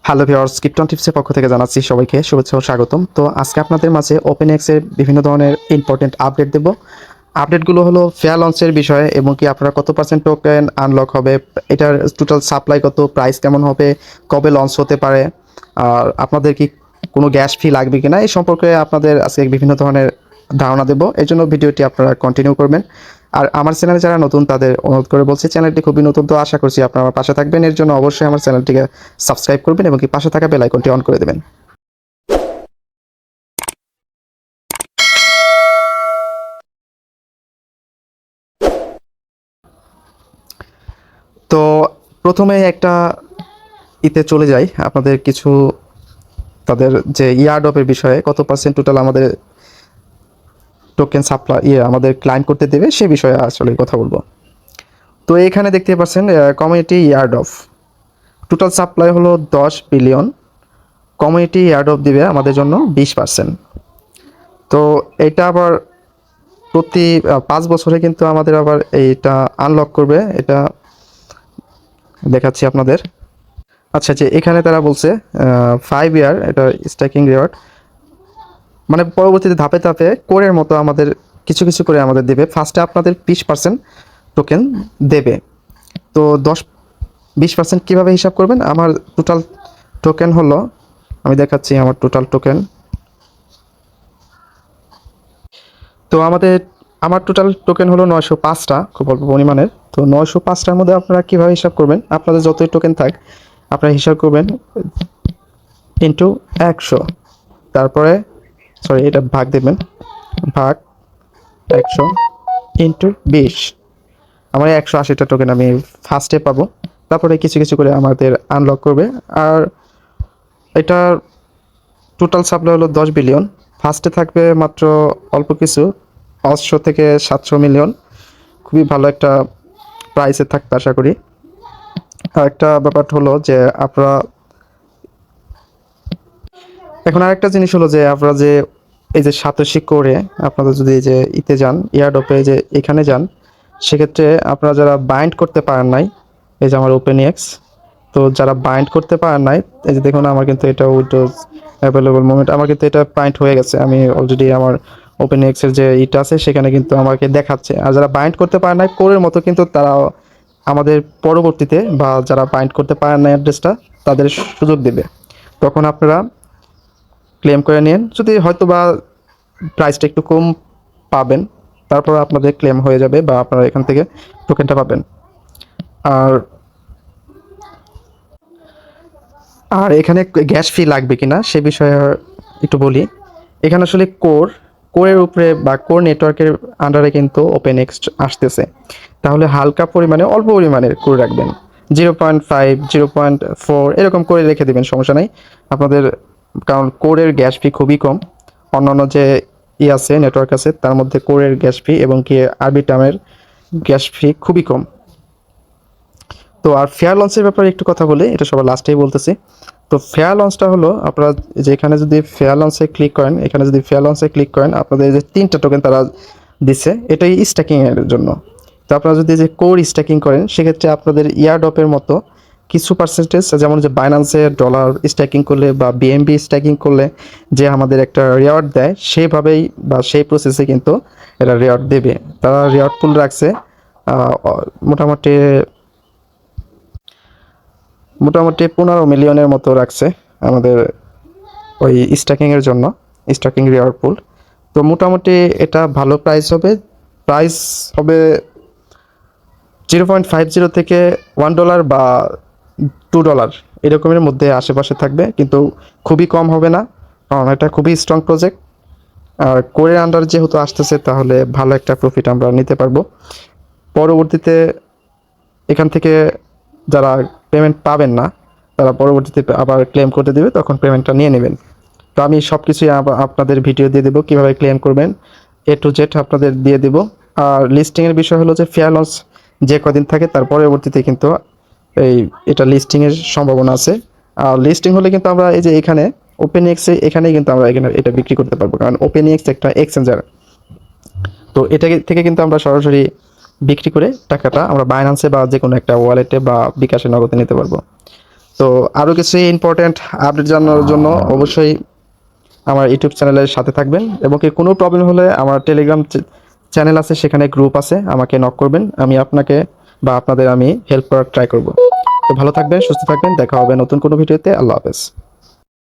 Hello viewers, krypton টিপসের পক্ষ থেকে জানাচ্ছি সবাইকে শুভেচ্ছা ও স্বাগতম। তো আজকে আপনাদের মাঝে ওপেনএক্স এর বিভিন্ন ধরনের ইম্পর্টেন্ট আপডেট দেব। আপডেটগুলো হলো ফেয়ার লঞ্চের বিষয়ে এবং কি আপনারা কত পার্সেন্ট টোকেন আনলক হবে, এটার টোটাল সাপ্লাই কত, প্রাইস কেমন হবে, কবে লঞ্চ হতে পারে, আর আপনাদের কি কোনো গ্যাস ফি লাগবে কিনা এই সম্পর্কে আপনাদের আজকে বিভিন্ন ধরনের ধারণা দেব। এই জন্য ভিডিওটি আপনারা কন্টিনিউ করবেন। আর আমার চ্যানেলে যারা নতুন তাদের অনুরোধ করে বলছি, চ্যানেলটি খুবই নতুন, তো আশা করছি আপনারা আমার পাশে থাকবেন। এর জন্য অবশ্যই আমার চ্যানেলটিকে সাবস্ক্রাইব করবেন এবং কি পাশে থাকা বেল আইকনটি অন করে দেবেন। তো প্রথমে একটা চলে যাই আপনাদের কিছু তাদের যে ইয়ারডপের বিষয়ে কত পার্সেন্ট টোটাল আমাদের টোকেন সাপ্লাই আমাদের ক্লাইম করতে দেবে সে বিষয়ে আসলে কথা বলবো। তো এখানে দেখতে পাচ্ছেন কমিউনিটি ইয়ারডপ টোটাল সাপ্লাই হলো 10 বিলিয়ন। কমিউনিটি ইয়ারডপ দিবে আমাদের জন্য 20%। তো এটা আবার প্রতি 5 বছরে কিন্তু আমাদের আবার এইটা আনলক করবে, এটা দেখাচ্ছি আপনাদের। আচ্ছা, যে এখানে তারা বলছে 5 ইয়ার এটা স্ট্যাকিং রিওয়ার্ড, মানে পরবর্তীতে ধাপে ধাপে কোরের মতো আমাদের কিছু কিছু করে আমাদের দেবে। ফার্স্টে আপনাদের 20% টোকেন দেবে। তো 20% কীভাবে হিসাব করবেন? আমার টোটাল টোকেন হলো, আমি দেখাচ্ছি আমার টোটাল টোকেন। তো আমার টোটাল টোকেন হলো 905টা, খুব অল্প পরিমাণের। তো 905টার মধ্যে আপনারা কীভাবে হিসাব করবেন? আপনাদের যতই টোকেন থাক আপনারা হিসাব করবেন ইন্টু 100, তারপরে এটা ভাগ দেবেন, ভাগ 100 ইন্টু 20। আমার 180টা টোকেন আমি ফার্স্টে পাবো, তারপরে কিছু কিছু করে আমাদের আনলক করবে। আর এটার টোটাল সাপ্লাই হলো 10 বিলিয়ন। ফার্স্টে থাকবে মাত্র অল্প কিছু, 500 থেকে 700 মিলিয়ন। খুবই ভালো একটা প্রাইসে থাকতে আশা করি। আর একটা ব্যাপার হলো যে আপনারা এখন আরেকটা জিনিস হলো যে আপনারা যে এই যে সাতোশি করে আপনারা যদি এই যে যান ইয়ারডপে, যে এখানে যান, সেক্ষেত্রে আপনারা যারা বাইন্ড করতে পারেন নাই, এই যে আমার ওপেনএক্স, তো যারা বাইন্ড করতে পারেন নাই, এই যে দেখুন আমার কিন্তু এটা উইন্ডোজ অ্যাভেলেবল মোমেন্ট, আমার কিন্তু এটা বাইন্ড হয়ে গেছে। আমি অলরেডি আমার ওপেনএক্সের যে ইটা আছে সেখানে কিন্তু আমাকে দেখাচ্ছে। আর যারা বাইন্ড করতে পারেন নাই কোরের মতো, কিন্তু তারা আমাদের পরবর্তীতে বা যারা বাইন্ড করতে পারেন না অ্যাড্রেসটা, তাদের সুযোগ দেবে। তখন আপনারা ক্লেম করে নিন, যদি হয়তো বা প্রাইসটা একটু কম পাবেন, তারপর আপনাদের ক্লেম হয়ে যাবে বা আপনারা এখান থেকে টোকেনটা পাবেন। আর আর এখানে গ্যাস ফি লাগবে কিনা সে বিষয়ে একটু বলি। এখানে আসলে কোরের উপরে বা কোর নেটওয়ার্কের আন্ডারে কিন্তু ওপেনএক্স আসতেছে, তাহলে হালকা পরিমাণে অল্প পরিমাণের কোর রাখবেন, 0.5 0.4 এরকম করে রেখে দেবেন, সমস্যা নাই আপনাদের। কারণ কোরের গ্যাস ফি খুবই কম, অন্যান্য যে আছে নেটওয়ার্ক আছে তার মধ্যে কোরের গ্যাস ফি এবং কি আরবিটামের গ্যাস ফি খুবই কম। তো আর ফেয়ার লঞ্চের ব্যাপারে একটু কথা বলি, এটা সবার লাস্টেই বলতেছি। তো ফেয়ার লঞ্চটা হলো, আপনারা যে এখানে যদি ফেয়ার লঞ্চে ক্লিক করেন, আপনাদের যে 3টা টোকেন তারা দিচ্ছে, এটাই স্ট্যাকিংয়ের জন্য। তো আপনারা যদি যে কোর স্ট্যাকিং করেন, সেক্ষেত্রে আপনাদের ইয়ারডপের মতো কিছু পার্সেন্টেজ, যেমন যে বাইন্যান্সে ডলার স্ট্যাকিং করলে বা বিএমবি স্ট্যাকিং করলে যে আমাদের একটা রিওয়ার্ড দেয়, সেভাবেই বা সেই প্রসেসে কিন্তু এরা রিওয়ার্ড দেবে। তারা রিওয়ার্ড পুল রাখছে মোটামুটি মোটামুটি 15 মিলিয়নের মতো রাখছে আমাদের ওই স্ট্যাকিংয়ের জন্য, স্ট্যাকিং রিওয়ার্ড পুল। তো মোটামুটি এটা ভালো প্রাইস হবে 0.50 থেকে $1 বা $2 এরকমের মধ্যে আশেপাশে থাকবে, কিন্তু খুবই কম হবে না, কারণ এটা খুবই স্ট্রং প্রজেক্ট। আর কোরের আন্ডার যেহেতু আসতেছে, তাহলে ভালো একটা প্রফিট আমরা নিতে পারবো। পরবর্তীতে এখান থেকে যারা পেমেন্ট পাবেন না, তারা পরবর্তীতে আবার ক্লেম করতে দেবে, তখন পেমেন্টটা নিয়ে নেবেন। তো আমি সব কিছুই আপনাদের ভিডিও দিয়ে দেবো, কীভাবে ক্লেম করবেন A to Z আপনাদের দিয়ে দেবো। আর লিস্টিংয়ের বিষয় হলো যে ফেয়ার লঞ্চ যে কদিন থাকে তার পরবর্তীতে কিন্তু এটা লিস্টিংয়ের সম্ভাবনা আছে। আর লিস্টিং হলে কিন্তু আমরা এই যে এখানে ওপেনএক্সে এখানেই কিন্তু আমরা এটা বিক্রি করতে পারবো, কারণ ওপেনএক্স একটা এক্সচেঞ্জার। তো এটা থেকে কিন্তু আমরা সরাসরি বিক্রি করে টাকাটা আমরা বাইন্যান্সে বা যে কোনো একটা ওয়ালেটে বা বিকাশে নগদে নিতে পারবো। তো আরও কিছু ইম্পর্ট্যান্ট আপডেট জানার জন্য অবশ্যই আমার ইউটিউব চ্যানেলের সাথে থাকবেন, এবং কি কোনো প্রবলেম হলে আমার টেলিগ্রাম চ্যানেল আছে, সেখানে গ্রুপ আছে, আমাকে নক করবেন, আমি আপনাকে বা আপনাদের আমি হেল্প করার ট্রাই করব। তো ভালো থাকবেন, সুস্থ থাকবেন, দেখা হবে নতুন কোনো ভিডিওতে। আল্লাহ হাফেজ।